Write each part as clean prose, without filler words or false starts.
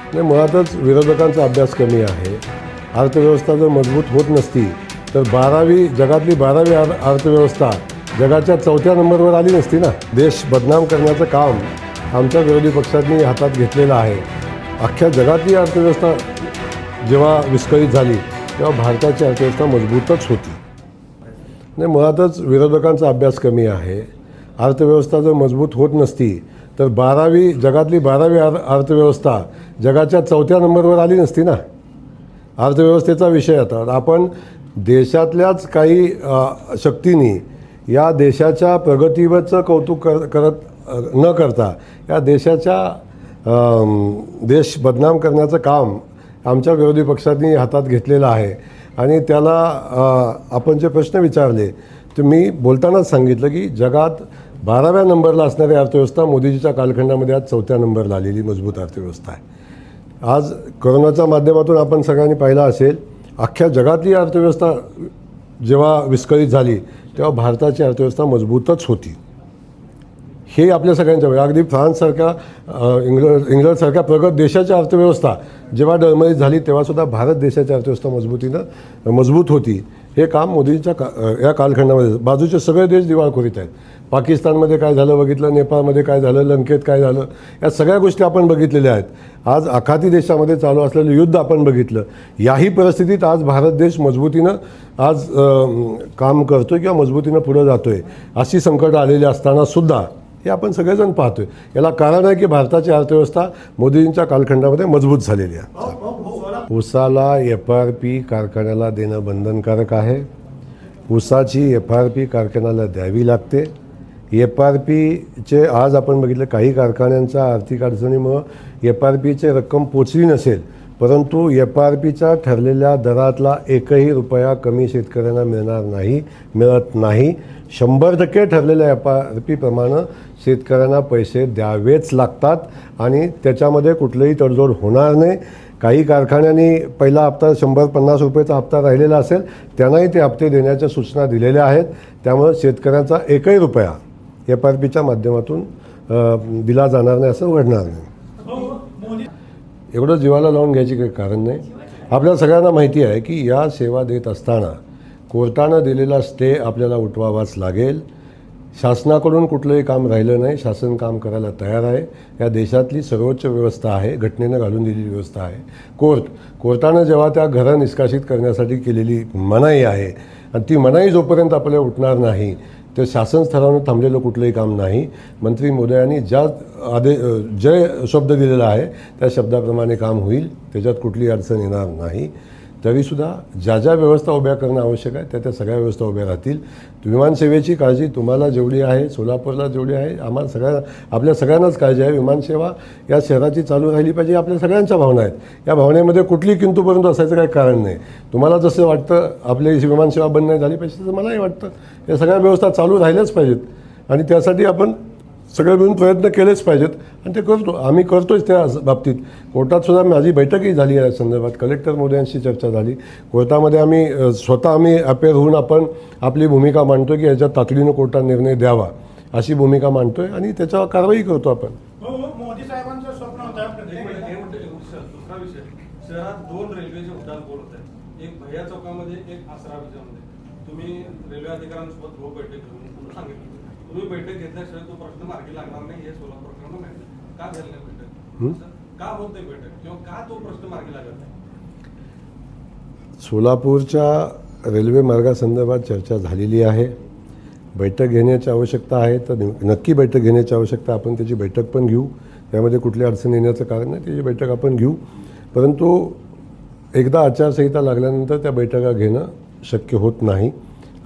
नाही, मुळातच विरोधकांचा अभ्यास कमी आहे. अर्थव्यवस्था जर मजबूत होत नसती तर जगातली 12वी अर्थव्यवस्था जगाच्या 4थ्या नंबरवर आली नसती ना. देश बदनाम करण्याचं काम आमच्या विरोधी पक्षांनी हातात घेतलेलं आहे. अख्ख्या जगातली अर्थव्यवस्था जेव्हा विस्कळीत झाली तेव्हा भारताची अर्थव्यवस्था मजबूतच होती. नाही, मुळातच विरोधकांचा अभ्यास कमी आहे. अर्थव्यवस्था जर मजबूत होत नसती तर जगातली 12वी अर्थव्यवस्था जगाच्या 4थ्या नंबरवर आली नसती ना. अर्थव्यवस्थेचा विषय आता आपण देशातल्याच काही शक्तींनी या देशाच्या प्रगतीवरचं कौतुक करत न करता या देश बदनाम करण्याचं काम आमच्या विरोधी पक्षांनी हातात घेतलेलं आहे. आणि त्याला आपण जे प्रश्न विचारले ते मी बोलतानाच सांगितलं की जगात 12व्या नंबरला असणारी अर्थव्यवस्था मोदीजीच्या कालखंडामध्ये आज 4थ्या नंबरला आलेली मजबूत अर्थव्यवस्था आहे. आज कोरोनाच्या माध्यमातून आपण सगळ्यांनी पाहिलं असेल, अख्ख्या जगातली अर्थव्यवस्था जेव्हा विस्कळीत झाली तेव्हा भारताची अर्थव्यवस्था मजबूतच होती. हे आपल्या सगळ्यांच्या अगदी फ्रान्ससारख्या इंग्लंडसारख्या प्रगत देशाची अर्थव्यवस्था जेव्हा डळमळीत झाली तेव्हासुद्धा भारत देशाची अर्थव्यवस्था मजबूत होती. हे काम मोदींच्या या कालखंडामध्ये बाजूचे सगळे देश दिवाळखोरीत आहेत. पाकिस्तानमध्ये काय झालं बघितलं, नेपाळमध्ये काय झालं, लंकेत काय झालं, या सगळ्या गोष्टी आपण बघितलेल्या आहेत. आज आखाती देशामध्ये चालू असलेलं युद्ध आपण बघितलं. याही परिस्थितीत आज भारत देश मजबूतीनं आज काम करतोय किंवा मजबूतीनं पुढं जातोय. अशी संकटं आलेली असतानासुद्धा हे आपण सगळेजण पाहतोय. याला कारण आहे की भारताची अर्थव्यवस्था मोदींच्या कालखंडामध्ये मजबूत झालेली आहे. ऊसाला FRP कारखान्याला देणं बंधनकारक आहे. ऊसाची FRP कारखान्याला द्यावी लागते. FRPचे आज आपण बघितलं काही कारखान्यांच्या आर्थिक अडचणीमुळं FRPची रक्कम पोचली नसेल, परंतु FRPच्या ठरलेल्या दरातला एकही रुपया कमी शेतकऱ्यांना मिळत नाही. 100% ठरलेल्या FRP प्रमाणे शेतकऱ्यांना पैसे द्यावेच लागतात आणि त्याच्यामध्ये कुठलंही तडजोड होणार नाही. काही कारखान्यांनी पहिला हप्ता 100-50 रुपयाचा हप्ता राहिलेला असेल त्यांनाही ते हप्ते देण्याच्या सूचना दिलेल्या आहेत. त्यामुळे शेतकऱ्यांचा एकही रुपया FRPच्या माध्यमातून दिला जाणार नाही, असं घडणार नाही. एवढं जीवाला लावून घ्यायची काही कारण नाही. आपल्या सगळ्यांना माहिती आहे की या सेवा देत असताना कोर्टानं दिलेला स्टे आपल्याला उठवावाच लागेल. शासनाकडून कुठलंही काम राहिलं नाही. शासन काम करायला तयार आहे. या देशातली सर्वोच्च व्यवस्था आहे, घटनेनं घालून दिलेली व्यवस्था आहे. कोर्टानं जेव्हा त्या घरं निष्कासित करण्यासाठी केलेली मनाई आहे आणि ती मनाई जोपर्यंत आपल्याला उठणार नाही तर शासन स्तरावर थांबलेलं कुठलंही काम नाही. मंत्री महोदयांनी जे शब्द दिलेला आहे त्या शब्दाप्रमाणे काम होईल. त्याच्यात कुठली अडचण येणार नाही. तरीसुद्धा ज्या व्यवस्था उभ्या करणं आवश्यक आहे त्या सगळ्या व्यवस्था उभ्या राहतील. विमानसेवेची काळजी तुम्हाला जेवढी आहे, सोलापूरला जेवढी आहे, आपल्या सगळ्यांनाच काळजी आहे. विमानसेवा या शहराची चालू राहिली पाहिजे, आपल्या सगळ्यांच्या भावना आहेत. या भावनेमध्ये कुठली किंतूपर्यंत असायचं काही कारण नाही. तुम्हाला जसं वाटतं आपली विमानसेवा बंद नाही झाली पाहिजे तसं मलाही वाटतं. या सगळ्या व्यवस्था चालू राहिल्याच पाहिजेत आणि त्यासाठी आपण सगळे मिळून प्रयत्न केलेच पाहिजेत आणि ते करतो. आम्ही करतोच त्या बाबतीत. कोर्टातसुद्धा माझी बैठकही झाली या संदर्भात. कलेक्टर महोदयांशी चर्चा झाली. कोर्टामध्ये आम्ही अपेअर होऊन आपण आपली भूमिका मांडतो की याच्यात तातडीनं कोर्टात निर्णय द्यावा अशी भूमिका मांडतोय आणि त्याच्यावर कारवाई करतो आपण. मोदी साहेबांचं स्वप्न होतं दुसरा विषय, शहरात 2 रेल्वेचे उड्डाण पूल होत आहेत. एक भैया चौकामध्ये, एक आसरा विजयमध्ये. तुम्ही रेल्वे अधिकाऱ्यांसोबत बैठक घेऊन सांगितलं तुम्ही बैठक घेतल्याशिवाय तो प्रश्न मार्गी लागणार नाही. हे सोलापूरकरांना माहिती. का झाली नाही बैठक? का होत नाही बैठक किंवा का तो प्रश्न मार्गी लागत नाही? सोलापूरच्या रेल्वे मार्गासंदर्भात चर्चा झालेली आहे. बैठक घेण्याची आवश्यकता आहे तर नक्की बैठक घेण्याची आवश्यकता. आपण त्याची बैठक पण घेऊ. त्यामध्ये कुठली अडचण येण्याचं कारण नाही. त्याची बैठक आपण घेऊ. परंतु एकदा आचारसंहिता लागल्यानंतर त्या बैठका घेणं शक्य होत नाही.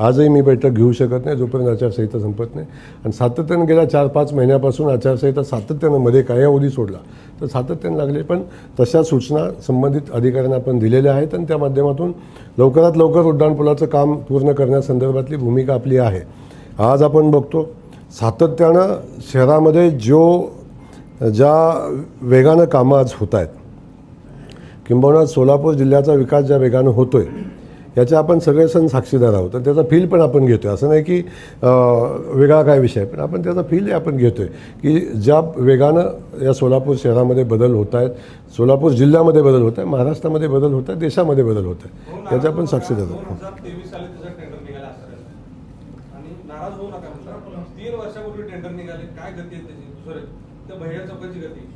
आजही मी बैठक घेऊ शकत नाही जोपर्यंत आचारसंहिता संपत नाही. आणि सातत्यानं गेल्या 4-5 महिन्यापासून आचारसंहिता सातत्यानं मध्ये कालावधी सोडला तर सातत्यानं लागले. पण तशा सूचना संबंधित अधिकाऱ्यांना आपण दिलेल्या आहेत आणि त्या माध्यमातून लवकरात लवकर उड्डाणपुलाचं काम पूर्ण करण्यासंदर्भातली भूमिका आपली आहे. आज आपण बघतो सातत्यानं शहरामध्ये ज्या वेगानं कामं आज होत आहेत, किंबहुना सोलापूर जिल्ह्याचा विकास ज्या वेगानं होतो आहे, याच्या आपण सगळे सण साक्षीदार आहोत. तर त्याचा फील पण आपण घेतो आहे. असं नाही की वेगळा काय विषय आहे, पण आपण त्याचा फील आपण घेतो आहे की ज्या वेगानं या सोलापूर शहरामध्ये बदल होत आहेत, सोलापूर जिल्ह्यामध्ये बदल होत आहे, महाराष्ट्रामध्ये बदल होत आहे, देशामध्ये बदल होत आहे, याचे आपण साक्षीदार आहोत. 2023 साली तुझं टेंडर निघालं असं आणि नाराज होऊ नका म्हटलं. 3 वर्षापूर्वी टेंडर निघाले, काय गती आहे त्याची? दुसरे त्या भैया चौकाची गती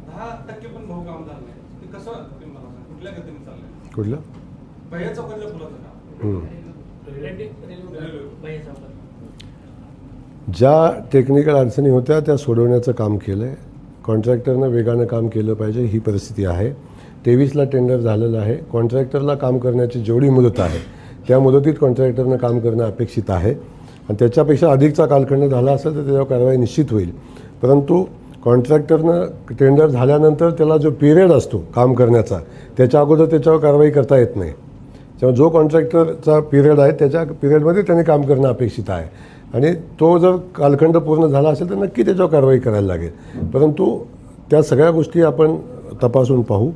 10% पण भाऊ काम झालं नाही. ते कसं तुम्ही मला सांगा, कुठल्या गतीने चाललंय कुठलं भैया चौकातल्या पुलाचं काम? ज्या टेक्निकल अडचणी होत्या त्या सोडवण्याचं काम केलं आहे. कॉन्ट्रॅक्टरनं वेगानं काम केलं पाहिजे, ही परिस्थिती आहे. 23ला टेंडर झालेलं आहे. कॉन्ट्रॅक्टरला काम करण्याची जेवढी मुदत आहे त्या मुदतीत कॉन्ट्रॅक्टरनं काम करणं अपेक्षित आहे आणि त्याच्यापेक्षा अधिकचा कालखंड झाला असेल तर त्याच्यावर कारवाई निश्चित होईल. परंतु कॉन्ट्रॅक्टरनं टेंडर झाल्यानंतर त्याला जो पिरियड असतो काम करण्याचा, त्याच्या अगोदर त्याच्यावर कारवाई करता येत नाही. तेव्हा जो कॉन्ट्रॅक्टरचा पिरियड आहे त्याच्या पिरियडमध्ये त्याने काम करणं अपेक्षित आहे आणि तो जर कालखंड पूर्ण झाला असेल तर नक्की त्याच्यावर कारवाई करायला लागेल. परंतु त्या सगळ्या गोष्टी आपण तपासून पाहू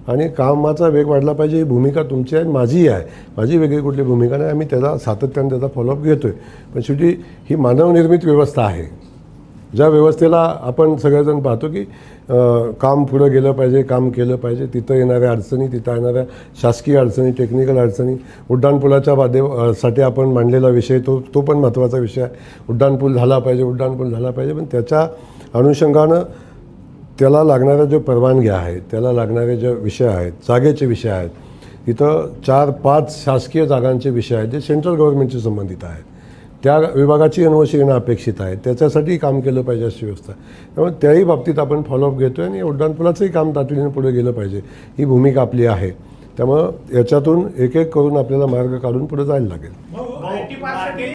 आणि कामाचा वेग वाढला पाहिजे, ही भूमिका तुमची आहे, माझीही आहे. माझी वेगळी कुठली भूमिका नाही. आम्ही त्याचा सातत्याने त्याचा फॉलोअप घेतो आहे. पण शेवटी ही मानवनिर्मित व्यवस्था आहे. ज्या व्यवस्थेला आपण सगळेजण पाहतो की काम पुढं गेलं पाहिजे, काम केलं पाहिजे, तिथं येणाऱ्या अडचणी, तिथं येणाऱ्या शासकीय अडचणी, टेक्निकल अडचणी, उड्डाणपुलाच्या साठी आपण मांडलेला विषय तो पण महत्त्वाचा विषय आहे. उड्डाणपूल झाला पाहिजे, पण त्याच्या अनुषंगानं त्याला लागणाऱ्या ज्या परवानग्या आहेत, त्याला लागणारे जे विषय आहेत, जागेचे विषय आहेत, तिथं 4-5 शासकीय जागांचे विषय आहेत जे सेंट्रल गव्हर्नमेंटशी संबंधित आहेत. त्या विभागाची एनओसी येणं अपेक्षित आहे. त्याच्यासाठी काम केलं पाहिजे अशी व्यवस्था. त्यामुळे त्याही बाबतीत आपण फॉलोअप घेतो आहे आणि उड्डाणपुलाचंही काम तातडीने पुढे गेलं पाहिजे, ही भूमिका आपली आहे. त्यामुळं याच्यातून एक एक करून आपल्याला मार्ग काढून पुढे जायला लागेल.